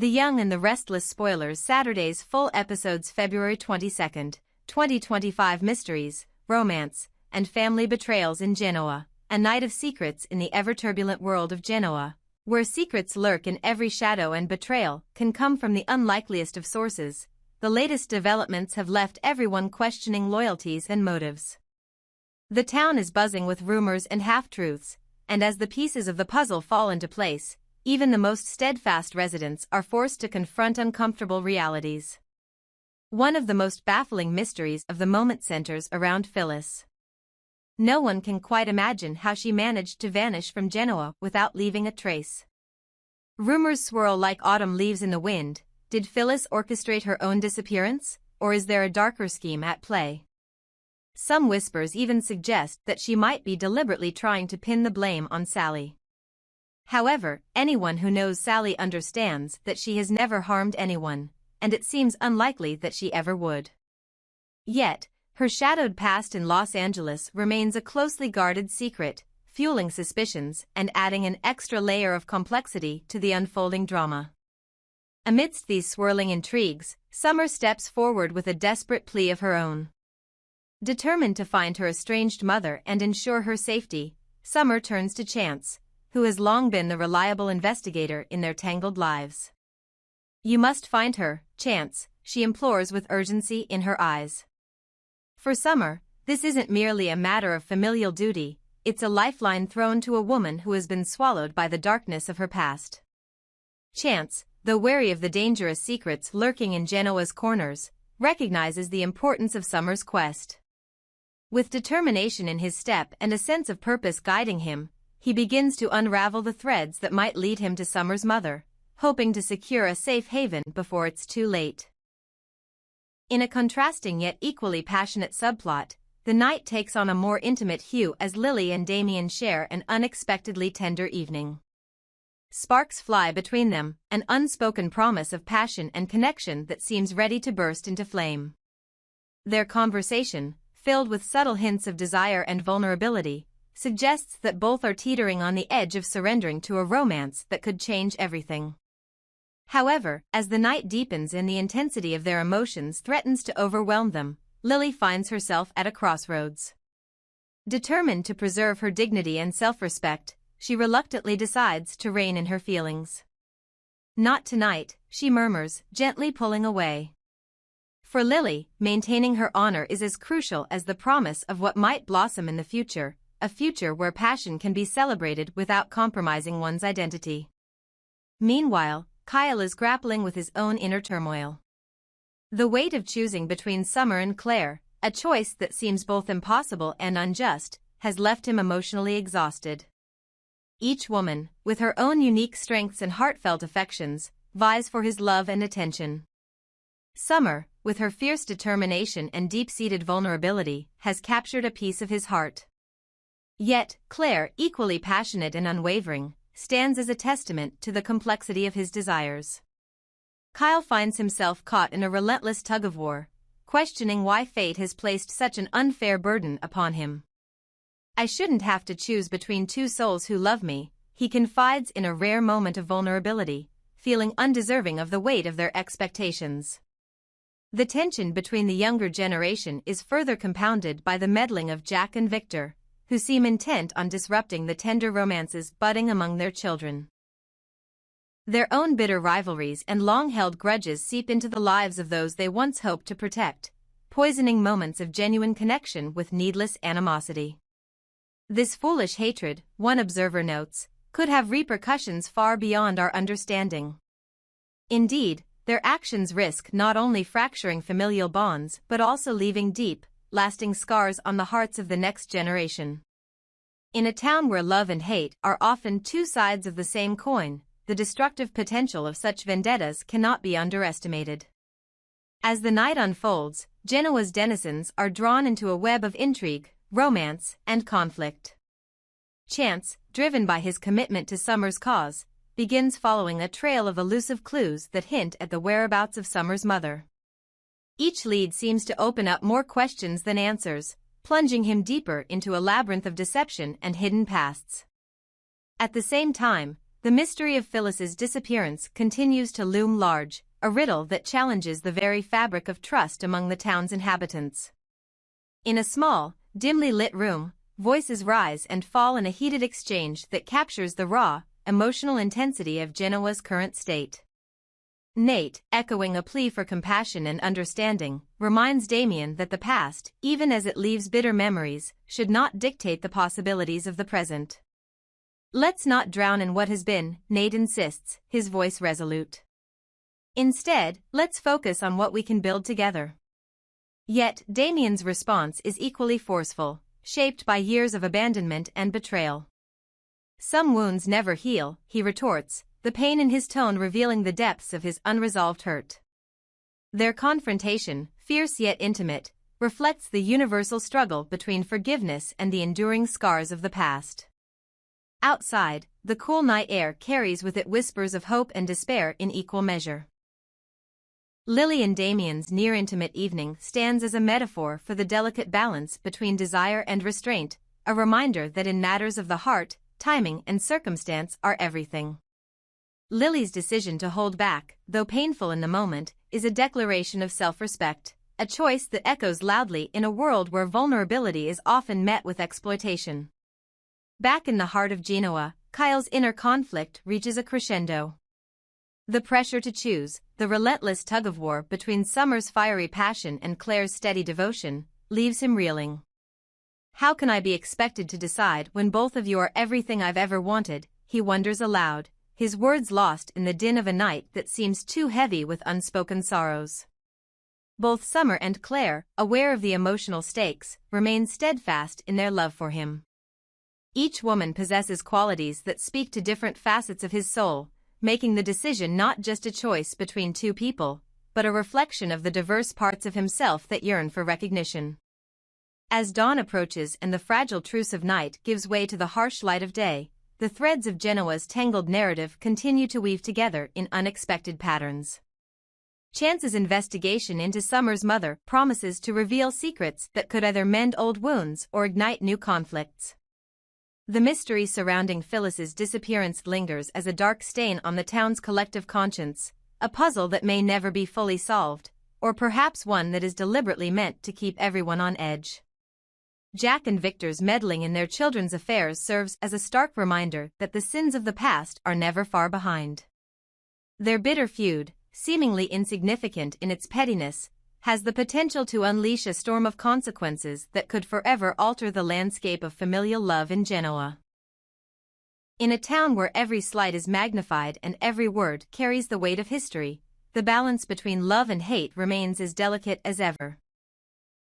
The Young and the Restless spoilers Saturday's full episodes February 22, 2025 Mysteries, Romance, and Family Betrayals in Genoa, a night of secrets in the ever-turbulent world of Genoa, where secrets lurk in every shadow and betrayal can come from the unlikeliest of sources. The latest developments have left everyone questioning loyalties and motives. The town is buzzing with rumors and half-truths, and as the pieces of the puzzle fall into place, even the most steadfast residents are forced to confront uncomfortable realities. One of the most baffling mysteries of the moment centers around Phyllis. No one can quite imagine how she managed to vanish from Genoa without leaving a trace. Rumors swirl like autumn leaves in the wind. Did Phyllis orchestrate her own disappearance, or is there a darker scheme at play? Some whispers even suggest that she might be deliberately trying to pin the blame on Sally. However, anyone who knows Sally understands that she has never harmed anyone, and it seems unlikely that she ever would. Yet, her shadowed past in Los Angeles remains a closely guarded secret, fueling suspicions and adding an extra layer of complexity to the unfolding drama. Amidst these swirling intrigues, Summer steps forward with a desperate plea of her own. Determined to find her estranged mother and ensure her safety, Summer turns to Chance, who has long been the reliable investigator in their tangled lives. "You must find her, Chance," she implores with urgency in her eyes. For Summer, this isn't merely a matter of familial duty, it's a lifeline thrown to a woman who has been swallowed by the darkness of her past. Chance, though wary of the dangerous secrets lurking in Genoa's corners, recognizes the importance of Summer's quest. With determination in his step and a sense of purpose guiding him, he begins to unravel the threads that might lead him to Summer's mother, hoping to secure a safe haven before it's too late. In a contrasting yet equally passionate subplot, the night takes on a more intimate hue as Lily and Damien share an unexpectedly tender evening. Sparks fly between them, an unspoken promise of passion and connection that seems ready to burst into flame. Their conversation, filled with subtle hints of desire and vulnerability, suggests that both are teetering on the edge of surrendering to a romance that could change everything. However, as the night deepens and the intensity of their emotions threatens to overwhelm them, Lily finds herself at a crossroads. Determined to preserve her dignity and self-respect, she reluctantly decides to rein in her feelings. "Not tonight," she murmurs, gently pulling away. For Lily, maintaining her honor is as crucial as the promise of what might blossom in the future, a future where passion can be celebrated without compromising one's identity. Meanwhile, Kyle is grappling with his own inner turmoil. The weight of choosing between Summer and Claire, a choice that seems both impossible and unjust, has left him emotionally exhausted. Each woman, with her own unique strengths and heartfelt affections, vies for his love and attention. Summer, with her fierce determination and deep-seated vulnerability, has captured a piece of his heart. Yet, Claire, equally passionate and unwavering, stands as a testament to the complexity of his desires. Kyle finds himself caught in a relentless tug-of-war, questioning why fate has placed such an unfair burden upon him. "I shouldn't have to choose between two souls who love me," he confides in a rare moment of vulnerability, feeling undeserving of the weight of their expectations. The tension between the younger generation is further compounded by the meddling of Jack and Victor, who seem intent on disrupting the tender romances budding among their children. Their own bitter rivalries and long-held grudges seep into the lives of those they once hoped to protect, poisoning moments of genuine connection with needless animosity. This foolish hatred, one observer notes, could have repercussions far beyond our understanding. Indeed, their actions risk not only fracturing familial bonds but also leaving deep, lasting scars on the hearts of the next generation. In a town where love and hate are often two sides of the same coin, the destructive potential of such vendettas cannot be underestimated. As the night unfolds, Genoa's denizens are drawn into a web of intrigue, romance, and conflict. Chance, driven by his commitment to Summer's cause, begins following a trail of elusive clues that hint at the whereabouts of Summer's mother. Each lead seems to open up more questions than answers, plunging him deeper into a labyrinth of deception and hidden pasts. At the same time, the mystery of Phyllis's disappearance continues to loom large, a riddle that challenges the very fabric of trust among the town's inhabitants. In a small, dimly lit room, voices rise and fall in a heated exchange that captures the raw, emotional intensity of Genoa's current state. Nate, echoing a plea for compassion and understanding, reminds Damien that the past, even as it leaves bitter memories, should not dictate the possibilities of the present. "Let's not drown in what has been," Nate insists, his voice resolute. "Instead, let's focus on what we can build together." Yet, Damien's response is equally forceful, shaped by years of abandonment and betrayal. "Some wounds never heal," he retorts, the pain in his tone revealing the depths of his unresolved hurt. Their confrontation, fierce yet intimate, reflects the universal struggle between forgiveness and the enduring scars of the past. Outside, the cool night air carries with it whispers of hope and despair in equal measure. Lily and Damien's near-intimate evening stands as a metaphor for the delicate balance between desire and restraint, a reminder that in matters of the heart, timing and circumstance are everything. Lily's decision to hold back, though painful in the moment, is a declaration of self-respect, a choice that echoes loudly in a world where vulnerability is often met with exploitation. Back in the heart of Genoa, Kyle's inner conflict reaches a crescendo. The pressure to choose, the relentless tug-of-war between Summer's fiery passion and Claire's steady devotion, leaves him reeling. "How can I be expected to decide when both of you are everything I've ever wanted?" he wonders aloud, his words lost in the din of a night that seems too heavy with unspoken sorrows. Both Summer and Claire, aware of the emotional stakes, remain steadfast in their love for him. Each woman possesses qualities that speak to different facets of his soul, making the decision not just a choice between two people, but a reflection of the diverse parts of himself that yearn for recognition. As dawn approaches and the fragile truce of night gives way to the harsh light of day, the threads of Genoa's tangled narrative continue to weave together in unexpected patterns. Chance's investigation into Summer's mother promises to reveal secrets that could either mend old wounds or ignite new conflicts. The mystery surrounding Phyllis's disappearance lingers as a dark stain on the town's collective conscience, a puzzle that may never be fully solved, or perhaps one that is deliberately meant to keep everyone on edge. Jack and Victor's meddling in their children's affairs serves as a stark reminder that the sins of the past are never far behind. Their bitter feud, seemingly insignificant in its pettiness, has the potential to unleash a storm of consequences that could forever alter the landscape of familial love in Genoa. In a town where every slight is magnified and every word carries the weight of history, the balance between love and hate remains as delicate as ever.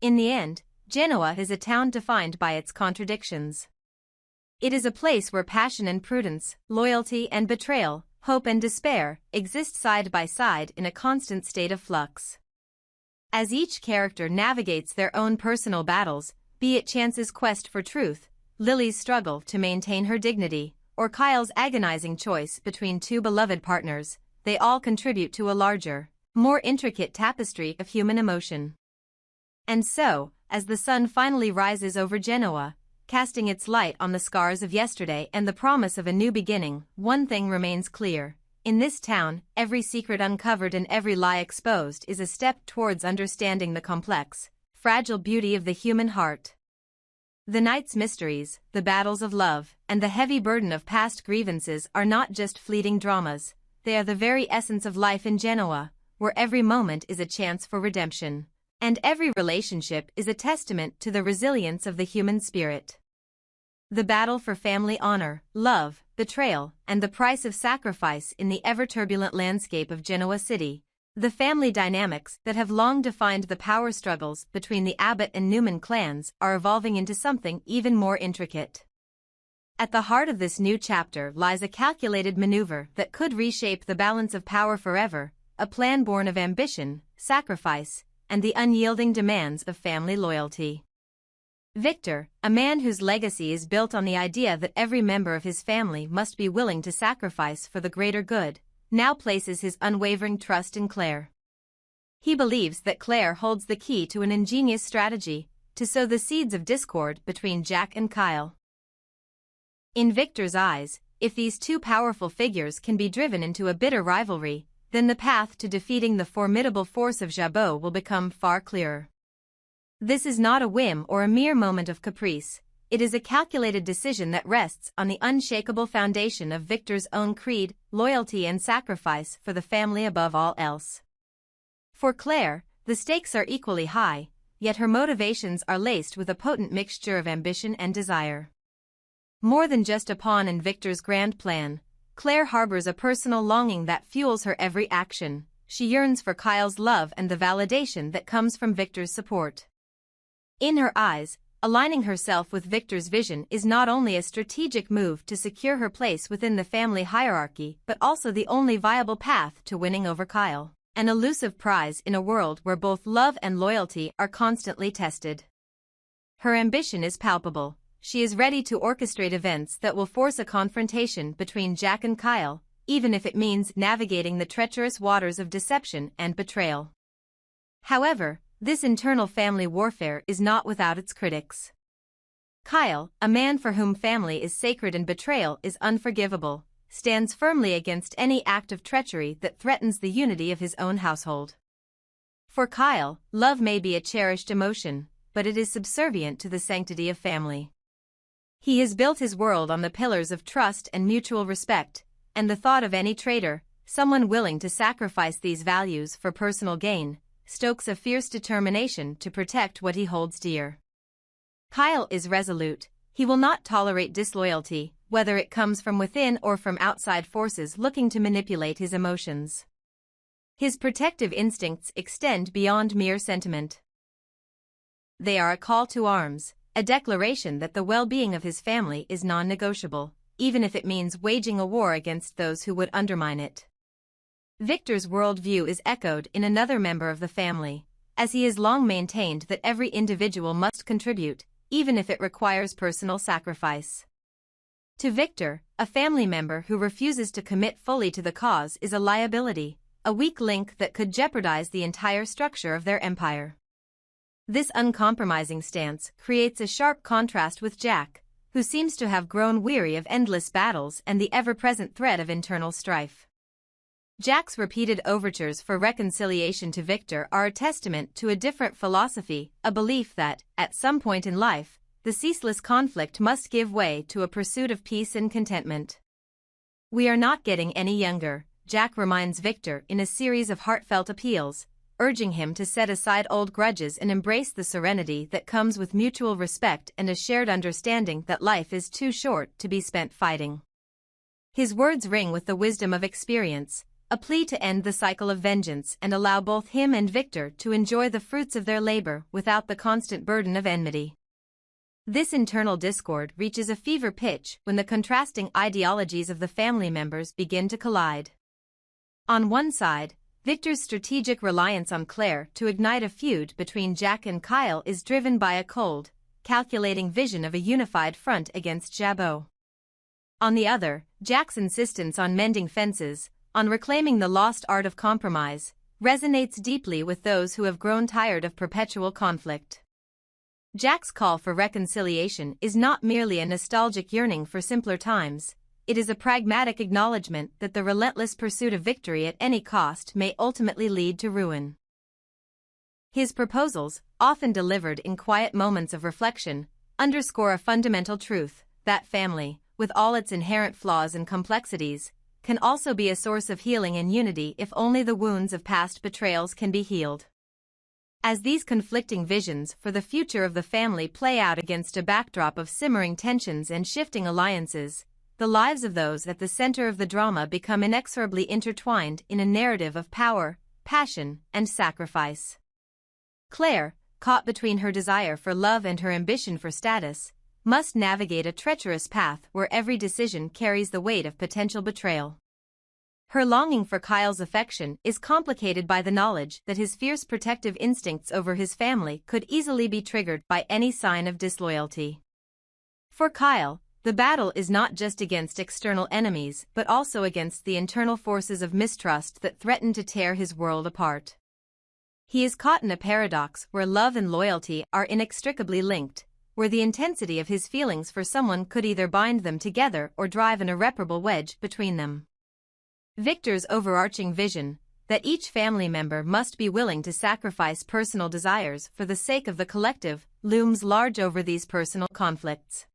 In the end, Genoa is a town defined by its contradictions. It is a place where passion and prudence, loyalty and betrayal, hope and despair, exist side by side in a constant state of flux. As each character navigates their own personal battles, be it Chance's quest for truth, Lily's struggle to maintain her dignity, or Kyle's agonizing choice between two beloved partners, they all contribute to a larger, more intricate tapestry of human emotion. And so, as the sun finally rises over Genoa, casting its light on the scars of yesterday and the promise of a new beginning, one thing remains clear. In this town, every secret uncovered and every lie exposed is a step towards understanding the complex, fragile beauty of the human heart. The night's mysteries, the battles of love, and the heavy burden of past grievances are not just fleeting dramas, they are the very essence of life in Genoa, where every moment is a chance for redemption, and every relationship is a testament to the resilience of the human spirit. The battle for family honor, love, betrayal, and the price of sacrifice in the ever-turbulent landscape of Genoa City, the family dynamics that have long defined the power struggles between the Abbott and Newman clans are evolving into something even more intricate. At the heart of this new chapter lies a calculated maneuver that could reshape the balance of power forever, a plan born of ambition, sacrifice, and the unyielding demands of family loyalty. Victor, a man whose legacy is built on the idea that every member of his family must be willing to sacrifice for the greater good, now places his unwavering trust in Claire. He believes that Claire holds the key to an ingenious strategy to sow the seeds of discord between Jack and Kyle. In Victor's eyes, If these two powerful figures can be driven into a bitter rivalry, then the path to defeating the formidable force of Jabot will become far clearer. This is not a whim or a mere moment of caprice. It is a calculated decision that rests on the unshakable foundation of Victor's own creed, loyalty and sacrifice for the family above all else. For Claire, the stakes are equally high, yet her motivations are laced with a potent mixture of ambition and desire. More than just a pawn in Victor's grand plan, Claire harbors a personal longing that fuels her every action. She yearns for Kyle's love and the validation that comes from Victor's support. In her eyes, aligning herself with Victor's vision is not only a strategic move to secure her place within the family hierarchy but also the only viable path to winning over Kyle, an elusive prize in a world where both love and loyalty are constantly tested. Her ambition is palpable. She is ready to orchestrate events that will force a confrontation between Jack and Kyle, even if it means navigating the treacherous waters of deception and betrayal. However, this internal family warfare is not without its critics. Kyle, a man for whom family is sacred and betrayal is unforgivable, stands firmly against any act of treachery that threatens the unity of his own household. For Kyle, love may be a cherished emotion, but it is subservient to the sanctity of family. He has built his world on the pillars of trust and mutual respect, and the thought of any traitor, someone willing to sacrifice these values for personal gain, stokes a fierce determination to protect what he holds dear. Kyle is resolute. He will not tolerate disloyalty, whether it comes from within or from outside forces looking to manipulate his emotions. His protective instincts extend beyond mere sentiment. They are a call to arms, a declaration that the well-being of his family is non-negotiable, even if it means waging a war against those who would undermine it. Victor's worldview is echoed in another member of the family, as he has long maintained that every individual must contribute, even if it requires personal sacrifice. To Victor, a family member who refuses to commit fully to the cause is a liability, a weak link that could jeopardize the entire structure of their empire. This uncompromising stance creates a sharp contrast with Jack, who seems to have grown weary of endless battles and the ever-present threat of internal strife. Jack's repeated overtures for reconciliation to Victor are a testament to a different philosophy, a belief that, at some point in life, the ceaseless conflict must give way to a pursuit of peace and contentment. "We are not getting any younger," Jack reminds Victor in a series of heartfelt appeals, urging him to set aside old grudges and embrace the serenity that comes with mutual respect and a shared understanding that life is too short to be spent fighting. His words ring with the wisdom of experience, a plea to end the cycle of vengeance and allow both him and Victor to enjoy the fruits of their labor without the constant burden of enmity. This internal discord reaches a fever pitch when the contrasting ideologies of the family members begin to collide. On one side, Victor's strategic reliance on Claire to ignite a feud between Jack and Kyle is driven by a cold, calculating vision of a unified front against Jabot. On the other, Jack's insistence on mending fences, on reclaiming the lost art of compromise, resonates deeply with those who have grown tired of perpetual conflict. Jack's call for reconciliation is not merely a nostalgic yearning for simpler times. It is a pragmatic acknowledgement that the relentless pursuit of victory at any cost may ultimately lead to ruin. His proposals, often delivered in quiet moments of reflection, underscore a fundamental truth, that family, with all its inherent flaws and complexities, can also be a source of healing and unity if only the wounds of past betrayals can be healed. As these conflicting visions for the future of the family play out against a backdrop of simmering tensions and shifting alliances, the lives of those at the center of the drama become inexorably intertwined in a narrative of power, passion, and sacrifice. Claire, caught between her desire for love and her ambition for status, must navigate a treacherous path where every decision carries the weight of potential betrayal. Her longing for Kyle's affection is complicated by the knowledge that his fierce protective instincts over his family could easily be triggered by any sign of disloyalty. For Kyle, the battle is not just against external enemies but also against the internal forces of mistrust that threaten to tear his world apart. He is caught in a paradox where love and loyalty are inextricably linked, where the intensity of his feelings for someone could either bind them together or drive an irreparable wedge between them. Victor's overarching vision, that each family member must be willing to sacrifice personal desires for the sake of the collective, looms large over these personal conflicts.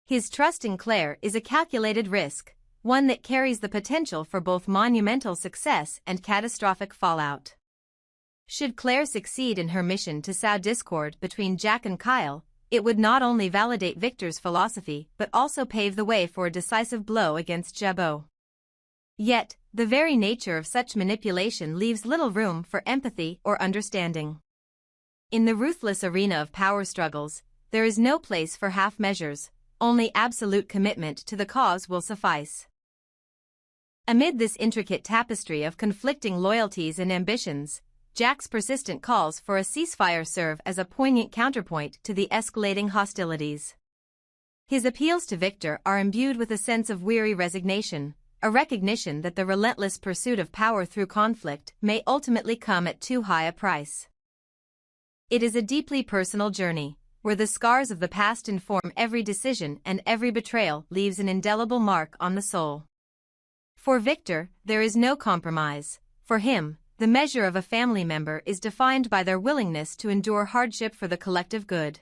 His trust in Claire is a calculated risk, one that carries the potential for both monumental success and catastrophic fallout. Should Claire succeed in her mission to sow discord between Jack and Kyle, it would not only validate Victor's philosophy but also pave the way for a decisive blow against Jabot. Yet, the very nature of such manipulation leaves little room for empathy or understanding. In the ruthless arena of power struggles, there is no place for half measures, only absolute commitment to the cause will suffice. Amid this intricate tapestry of conflicting loyalties and ambitions, Jack's persistent calls for a ceasefire serve as a poignant counterpoint to the escalating hostilities. His appeals to Victor are imbued with a sense of weary resignation, a recognition that the relentless pursuit of power through conflict may ultimately come at too high a price. It is a deeply personal journey, where the scars of the past inform every decision and every betrayal leaves an indelible mark on the soul. For Victor, there is no compromise. For him, the measure of a family member is defined by their willingness to endure hardship for the collective good.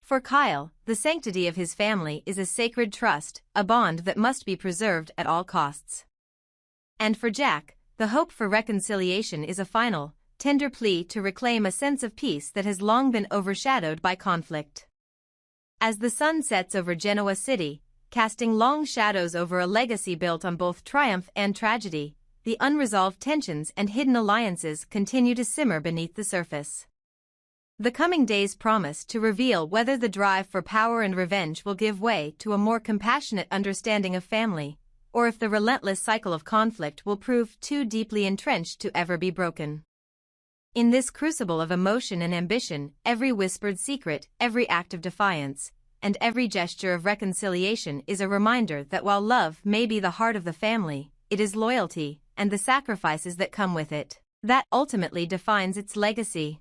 For Kyle, the sanctity of his family is a sacred trust, a bond that must be preserved at all costs. And for Jack, the hope for reconciliation is a final, tender plea to reclaim a sense of peace that has long been overshadowed by conflict. As the sun sets over Genoa City, casting long shadows over a legacy built on both triumph and tragedy, the unresolved tensions and hidden alliances continue to simmer beneath the surface. The coming days promise to reveal whether the drive for power and revenge will give way to a more compassionate understanding of family, or if the relentless cycle of conflict will prove too deeply entrenched to ever be broken. In this crucible of emotion and ambition, every whispered secret, every act of defiance, and every gesture of reconciliation is a reminder that while love may be the heart of the family, it is loyalty, and the sacrifices that come with it, that ultimately defines its legacy.